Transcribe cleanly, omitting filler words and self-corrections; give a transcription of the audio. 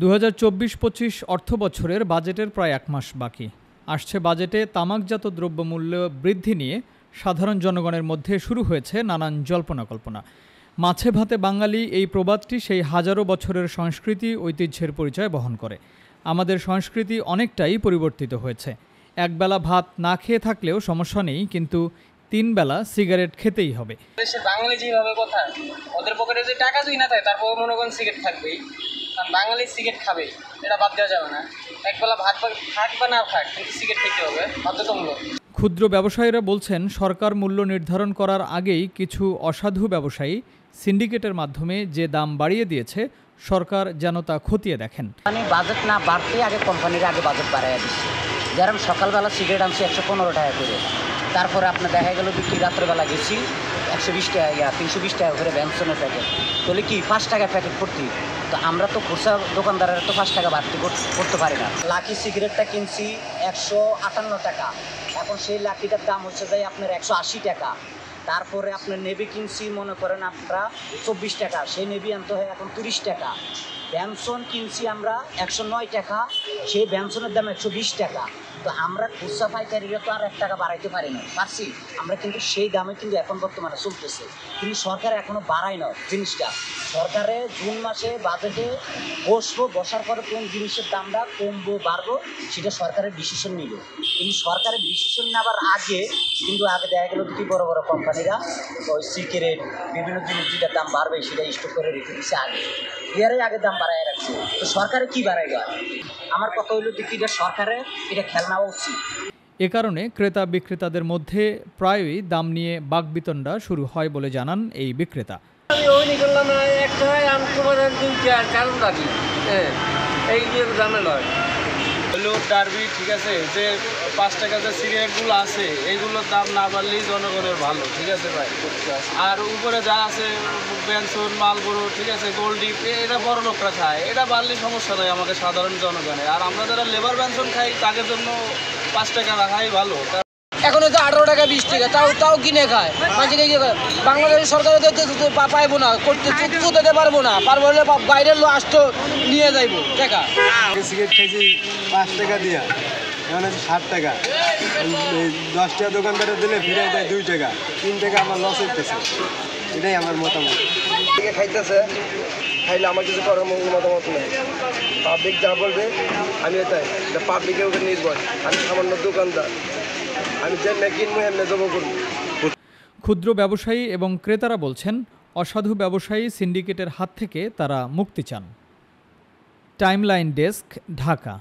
২০২৪-২৫ অর্থবছরের বাজেটের প্রায় এক মাস বাকি। আসছে বাজেটে তামাকজাত দ্রব্যমূল্য বৃদ্ধি নিয়ে সাধারণ জনগণের মধ্যে শুরু হয়েছে নানান জল্পনা-কল্পনা। মাছে ভাতে বাঙালি এই প্রবাদটি সেই হাজারো বছরের সংস্কৃতি ঐতিহ্যের পরিচয় বহন করে। আমাদের সংস্কৃতি অনেকটাই পরিবর্তিত হয়েছে। একবেলা ভাত না খেয়ে থাকলেও সমস্যা নেই, কিন্তু ৩ বেলা সিগারেট খেতেই হবে। দেশের বাঙালি যেভাবে কথা, ওদের পকেটে যে টাকা যদি না থাকে তারপর মনে করেন সিগারেট থাকবেই, কারণ বাঙালি সিগারেট খাবেই, এটা বাদ দেওয়া যাবে না। একবেলা ভাত থাক বা না থাক, কিন্তু সিগারেট খেতে হবে বাধ্যতামূলক। ক্ষুদ্র ব্যবসায়ীরা বলছেন, সরকার মূল্য নির্ধারণ করার আগেই কিছু অসাধু ব্যবসায়ী সিন্ডিকেটের মাধ্যমে যে দাম বাড়িয়ে দিয়েছে, সরকার যেন তা খতিয়ে দেখেন। বাজেট না বাড়তে আগে কোম্পানির আগে বাজেট বাড়াইয়া দিচ্ছে। যেরকম সকালবেলা সিগারেট আনছি 115 টাকা করে, তারপরে আপনার দেখা গেল বিক্রি রাত্রেবেলা গেছি 120 টাকা 320 টাকা করে ব্যঞ্জনের প্যাকেট, তাহলে কি 5 টাকা প্যাকেট করতে। তো আমরা তো খুচরা দোকানদারের তো 5 টাকা বাড়তি করতে পারি না। লাকি সিগারেটটা কিনছি 158 টাকা, এখন সেই লাকিটার দাম হচ্ছে যাই আপনার 180 টাকা। তারপরে আপনার নেভি কিনছি মনে করেন আমরা 24 টাকা, সেই নেভি আনতে হয় এখন 30 টাকা। ব্যঞ্জন কিনছি আমরা 109 টাকা, সেই ব্যঞ্জনের দাম 120 টাকা। তো আমরা খুচরা পাইকারিরা তো আর 1 টাকা বাড়াইতে পারছি আমরা, কিন্তু সেই দামে কিন্তু এখন বর্তমানে চলতেছে। কিন্তু সরকার এখনও বাড়ায় না জিনিসটা। সরকারে জুন মাসে বাজেটে বসার পরে কোন জিনিসের দামটা কমবো বাড়বো সেটা সরকারের ডিসিশন নিল। কিন্তু সরকারের ডিসিশন নেওয়ার আগে দেখা গেল কি বড় বড় কোম্পানিরা ওই সিগারেট বিভিন্ন জিনিস যেটার দাম বাড়বে সেটা স্টক করে রেখে দিচ্ছে আগে, ইয়ারের আগে দাম বাড়ায় রাখছে। তো সরকারে কি বাড়াইবা? আমার কথা হইল যে সরকারের এটা খেয়াল নেওয়া উচিত। এ কারণে ক্রেতা বিক্রেতাদের মধ্যে প্রায়ই দাম নিয়ে বাকবিতণ্ডা শুরু হয় বলে জানান এই বিক্রেতা। আমি ওই নিকলাম না, একটা আমি তোমার কারণ রাখি এই যে ঝামেলা হয় হলো ডারবি, ঠিক আছে, যে 5 টাকা যে সিগারেটগুলো আছে এইগুলোর দাম না বাড়লেই জনগণের ভালো, ঠিক আছে ভাই। আর উপরে যা আছে বেনসন মালবড়ো, ঠিক আছে, গোল্ডি, এটা বড় লোকরা খায়, এটা বাড়লে সমস্যা নয় আমাদের সাধারণ জনগণের। আর আমরা যারা লেবার বেনসন খাই তাদের জন্য 5 টাকা রাখাই ভালো। এখন হচ্ছে 18 টাকা 20 টাকা, তাও কিনে খায় মানুষকে। বাংলাদেশের সরকারে পাইবো না, করতে চুক্তি দিতে পারবো না, হলে বাইরের লোক আসতো নিয়ে যাইবো টাকা। সিগারেট খাইছি 5 টাকা দিয়া, এখন হচ্ছে 60 টাকা। 10 টাকা দোকানদারে দিলে ফিরে যায় 2 টাকা, 3 টাকা আমার লস হইতেছে। এটাই আমার মতামত। খাইতেছে, খাইলে আমার কিছু করার মতামত নেই। পাবলিক যা বলবে আমি এটাই, পাবলিকের উপর নির্ভর। আমি সামান্য দোকানদার, আমি যেমনি কিনবো এমনি জমা করবো। ক্ষুদ্র ব্যবসায়ী এবং ক্রেতারা বলছেন, অসাধু ব্যবসায়ী সিন্ডিকেটের হাত থেকে তারা মুক্তি চান। Timeline desk, Dhaka.